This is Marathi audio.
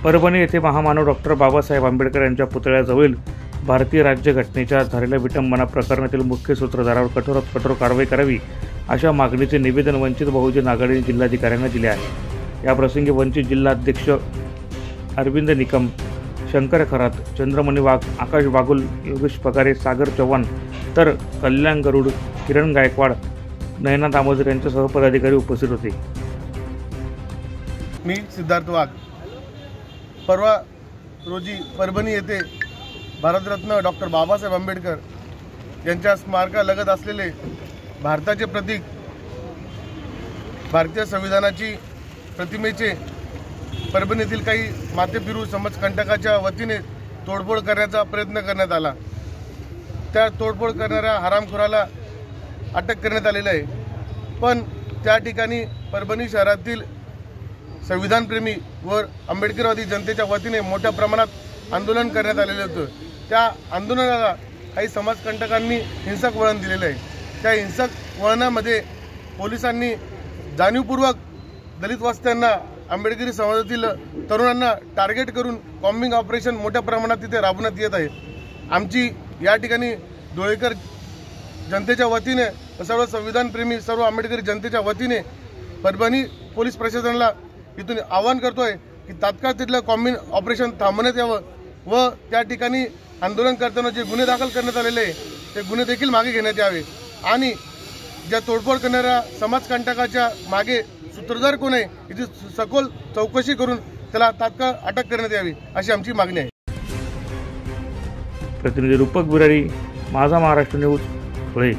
परभणी येथे महामानव डॉक्टर बाबासाहेब आंबेडकर यांच्या पुतळ्याजवळील भारतीय राज्यघटनेच्या झालेल्या विटंबना प्रकरणातील मुख्य सूत्रधारावर कठोरात कठोर कारवाई करावी अशा मागणीचे निवेदन वंचित बहुजन आघाडीने जिल्हाधिकाऱ्यांना दिले आहे। या प्रसंगी वंचित जिल्हाध्यक्ष अरविंद निकम, शंकर खरात, चंद्रमणी वाघ, आकाश बागुल, योगेश पगारे, सागर चव्हाण तर कल्याण गरुड, किरण गायकवाड, नयना दामोदर यांच्यासह पदाधिकारी उपस्थित होते। मी सिद्धार्थ वाघ परवा रोजी परभणी येथे भारतरत्न डॉक्टर बाबासाहेब आंबेडकर यांच्या स्मारकालगत असलेले भारताचे प्रतीक भारतीय संविधानाची प्रतिमेचे परभणीतील काही माथेफिरू समाजकंटकाच्या वतीने तोडफोड करण्याचा प्रयत्न करण्यात आला। त्या तोडफोड करणाऱ्या हरामखोराला अटक करण्यात आलेली आहे। पण त्या ठिकाणी परभणी शहरातील संविधानप्रेमी व आंबेडकरवादी जनतेच्या वतीने मोठ्या प्रमाणात आंदोलन करण्यात आलेले होते। त्या आंदोलनाला काही समाजकंटकांनी हिंसक वळण दिलेले आहे। त्या हिंसक वळणामध्ये पोलिसांनी जाणीवपूर्वक दलित वस्त्यांना, आंबेडकरी समाजातील तरुणांना टार्गेट करून कॉम्बिंग ऑपरेशन मोठ्या प्रमाणात तिथे राबवण्यात येत आहे। आमची या ठिकाणी धुळेकर जनतेच्या वतीने, सर्व संविधानप्रेमी, सर्व आंबेडकरी जनतेच्या वतीने परभणी पोलीस प्रशासनाला इथून आवाहन करतोय की तात्काळ तिथलं कॉम्बिंग ऑपरेशन थांबवण्यात यावं व त्या ठिकाणी आंदोलन करताना जे गुन्हे दाखल करण्यात आलेले आहे ते गुन्हे देखील मागे घेण्यात यावे आणि ज्या तोडफोड करणाऱ्या समाजकंटकाच्या मागे सूत्रधार कोण आहे याची सखोल चौकशी करून त्याला तात्काळ अटक करण्यात यावी अशी आमची मागणी आहे। प्रतिनिधी रूपक बुरारी, माझा महाराष्ट्र न्यूज, धुळे।